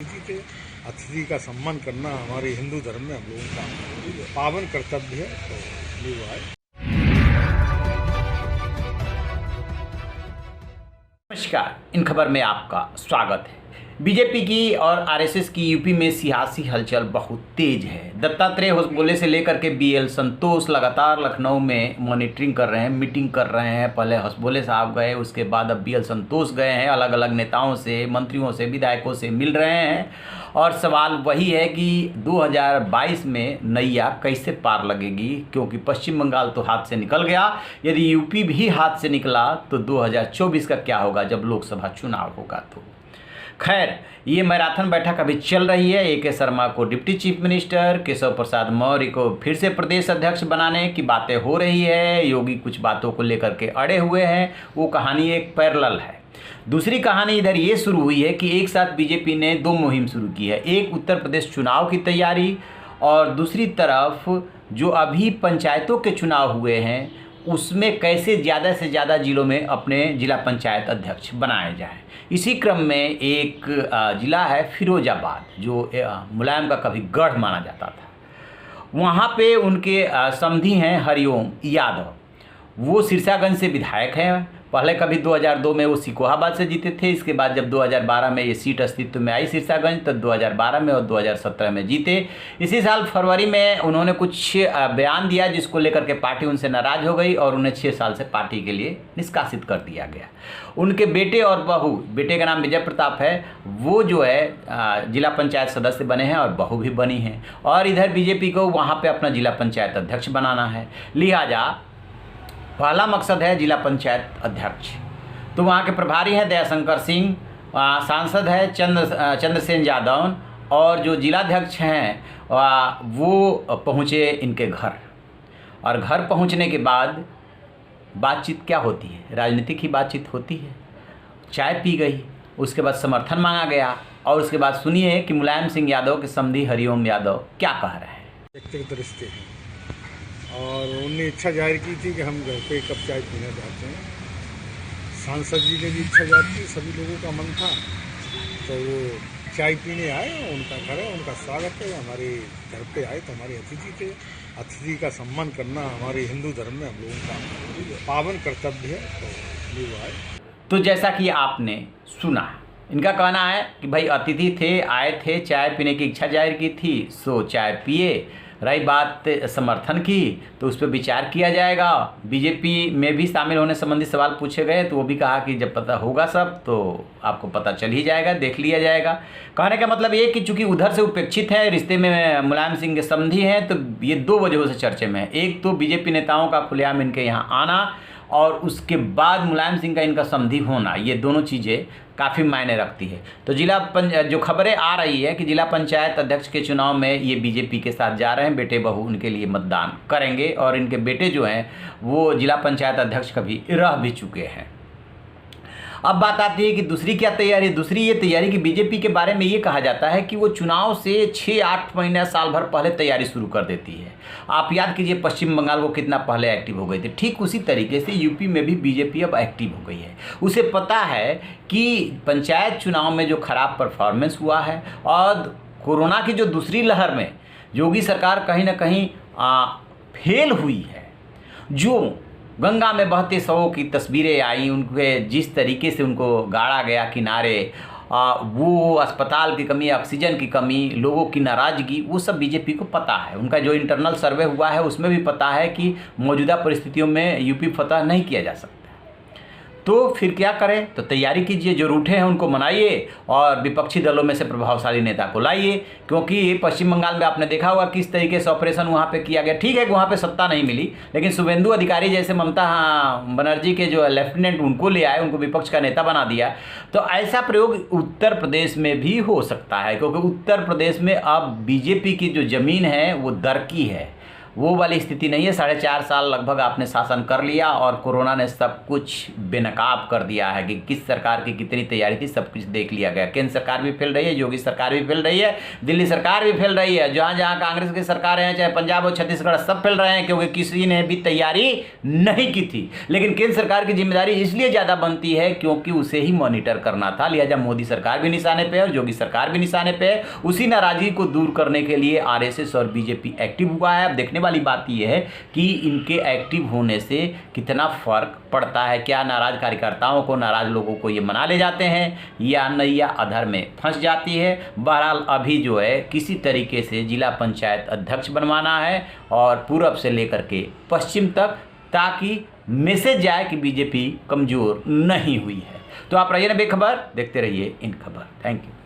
अतिथि थे। अतिथि का सम्मान करना हमारे हिंदू धर्म में हम लोगों का पावन कर्तव्य है, तो ये वो है। नमस्कार, इन खबर में आपका स्वागत है। बीजेपी की और आरएसएस की यूपी में सियासी हलचल बहुत तेज है। दत्तात्रेय होसबोले से लेकर के बीएल संतोष लगातार लखनऊ में मॉनिटरिंग कर रहे हैं, मीटिंग कर रहे हैं। पहले होसबोले साहब गए, उसके बाद अब बीएल संतोष गए हैं, अलग अलग नेताओं से, मंत्रियों से, विधायकों से मिल रहे हैं। और सवाल वही है कि 2022 में नैया कैसे पार लगेगी, क्योंकि पश्चिम बंगाल तो हाथ से निकल गया। यदि यूपी भी हाथ से निकला तो 2024 का क्या होगा जब लोकसभा चुनाव होगा। तो खैर, ये मैराथन बैठक अभी चल रही है। ए के शर्मा को deputy chief minister, Keshav Prasad Maurya को फिर से प्रदेश अध्यक्ष बनाने की बातें हो रही है। योगी कुछ बातों को लेकर के अड़े हुए हैं। वो कहानी एक पैरेलल है। दूसरी कहानी इधर ये शुरू हुई है कि एक साथ बीजेपी ने दो मुहिम शुरू की है। एक उत्तर प्रदेश चुनाव की तैयारी, और दूसरी तरफ जो अभी पंचायतों के चुनाव हुए हैं उसमें कैसे ज़्यादा से ज़्यादा जिलों में अपने जिला पंचायत अध्यक्ष बनाए जाएं। इसी क्रम में एक ज़िला है फिरोजाबाद, जो मुलायम का कभी गढ़ माना जाता था। वहाँ पे उनके समधी हैं हरिओम यादव। वो सिरसागंज से विधायक हैं। पहले कभी 2002 में वो सिकोहाबाद से जीते थे। इसके बाद जब 2012 में ये सीट अस्तित्व में आई सिरसागंज, तो 2012 में और 2017 में जीते। इसी साल फरवरी में उन्होंने कुछ बयान दिया जिसको लेकर के पार्टी उनसे नाराज़ हो गई और उन्हें 6 साल से पार्टी के लिए निष्कासित कर दिया गया। उनके बेटे और बहू, बेटे का नाम विजय प्रताप है, वो जो है जिला पंचायत सदस्य बने हैं और बहू भी बनी हैं। और इधर बीजेपी को वहाँ पर अपना जिला पंचायत अध्यक्ष बनाना है। लिहाजा पहला मकसद है जिला पंचायत अध्यक्ष। तो वहाँ के प्रभारी हैं दयाशंकर सिंह, सांसद है चंद्रसेन यादव, और जो जिलाध्यक्ष हैं वो पहुँचे इनके घर। और घर पहुँचने के बाद बातचीत क्या होती है? राजनीतिक ही बातचीत होती है। चाय पी गई, उसके बाद समर्थन मांगा गया, और उसके बाद सुनिए कि मुलायम सिंह यादव के समधी हरिओम यादव क्या कह रहे हैं। व्यक्तिगत रिश्ते हैं और उनने इच्छा जाहिर की थी कि हम घर पे एक कप चाय पीना चाहते हैं। सांसद जी ने भी इच्छा जाहिर की, सभी लोगों का मन था, तो वो चाय पीने आए। उनका घर है, उनका स्वागत है। हमारे घर पे आए तो हमारे अतिथि थे। अतिथि का सम्मान करना हमारे हिंदू धर्म में हम लोगों का पावन कर्तव्य है, तो ये वो है। तो जैसा कि आपने सुना, इनका कहना है कि भाई अतिथि थे, आए थे, चाय पीने की इच्छा जाहिर की थी, सो चाय पिए। रही बात समर्थन की, तो उस पर विचार किया जाएगा। बीजेपी में भी शामिल होने संबंधी सवाल पूछे गए, तो वो भी कहा कि जब पता होगा सब तो आपको पता चल ही जाएगा, देख लिया जाएगा। कहने का मतलब ये कि चूंकि उधर से उपेक्षित है, रिश्ते में मुलायम सिंह के समधी हैं, तो ये दो वजहों से चर्चे में है। एक तो बीजेपी नेताओं का खुलेआम इनके यहाँ आना, और उसके बाद मुलायम सिंह का इनका समधी होना, ये दोनों चीज़ें काफ़ी मायने रखती है। तो जो खबरें आ रही है कि जिला पंचायत अध्यक्ष के चुनाव में ये बीजेपी के साथ जा रहे हैं, बेटे बहू उनके लिए मतदान करेंगे, और इनके बेटे जो हैं वो जिला पंचायत अध्यक्ष कभी रह भी चुके हैं। अब बात आती है कि दूसरी क्या तैयारी? दूसरी ये तैयारी कि बीजेपी के बारे में ये कहा जाता है कि वो चुनाव से 6-8 महीने, साल भर पहले तैयारी शुरू कर देती है। आप याद कीजिए पश्चिम बंगाल को कितना पहले एक्टिव हो गई थी। ठीक उसी तरीके से यूपी में भी बीजेपी अब एक्टिव हो गई है। उसे पता है कि पंचायत चुनाव में जो खराब परफॉर्मेंस हुआ है, और कोरोना की जो दूसरी लहर में योगी सरकार कहीं ना कहीं फेल हुई है। जो गंगा में बहते शवों की तस्वीरें आई, उनके जिस तरीके से उनको गाड़ा गया किनारे, वो अस्पताल की कमी, ऑक्सीजन की कमी, लोगों की नाराज़गी, वो सब बीजेपी को पता है। उनका जो इंटरनल सर्वे हुआ है उसमें भी पता है कि मौजूदा परिस्थितियों में यूपी फतह नहीं किया जा सकता। तो फिर क्या करें? तो तैयारी कीजिए, जो रूठे हैं उनको मनाइए, और विपक्षी दलों में से प्रभावशाली नेता को लाइए। क्योंकि पश्चिम बंगाल में आपने देखा होगा किस तरीके से ऑपरेशन वहाँ पे किया गया। ठीक है कि वहाँ पे सत्ता नहीं मिली, लेकिन शुभेंदु अधिकारी जैसे ममता बनर्जी के जो लेफ्टिनेंट, उनको ले आए, उनको विपक्ष का नेता बना दिया। तो ऐसा प्रयोग उत्तर प्रदेश में भी हो सकता है, क्योंकि उत्तर प्रदेश में अब बीजेपी की जो ज़मीन है वो दरकी है। वो वाली स्थिति नहीं है। 4.5 साल लगभग आपने शासन कर लिया और कोरोना ने सब कुछ बेनकाब कर दिया है कि किस सरकार की कितनी तैयारी थी, सब कुछ देख लिया गया। केंद्र सरकार भी फेल रही है, योगी सरकार भी फेल रही है, दिल्ली सरकार भी फेल रही है, जहाँ जहाँ कांग्रेस की सरकारें हैं, चाहे पंजाब और छत्तीसगढ़, सब फेल रहे हैं क्योंकि किसी ने भी तैयारी नहीं की थी। लेकिन केंद्र सरकार की जिम्मेदारी इसलिए ज़्यादा बनती है क्योंकि उसे ही मॉनिटर करना था, लिहाजा मोदी सरकार भी निशाने पे है और योगी सरकार भी निशाने पे है। उसी नाराजगी को दूर करने के लिए आरएसएस और बीजेपी एक्टिव हुआ है। अब देखने वाली बात यह है कि इनके एक्टिव होने से कितना फर्क पड़ता है, क्या नाराज कार्यकर्ताओं को, नाराज लोगों को ये मना ले जाते हैं या नैया अधर में फंस जाती है। बहरहाल अभी जो है किसी तरीके से जिला पंचायत अध्यक्ष बनवाना है और पूरब से लेकर के पश्चिम तक, ताकि मैसेज जाए कि बीजेपी कमज़ोर नहीं हुई है। तो आप रहिए ना बेखबर, देखते रहिए इन खबर। Thank you.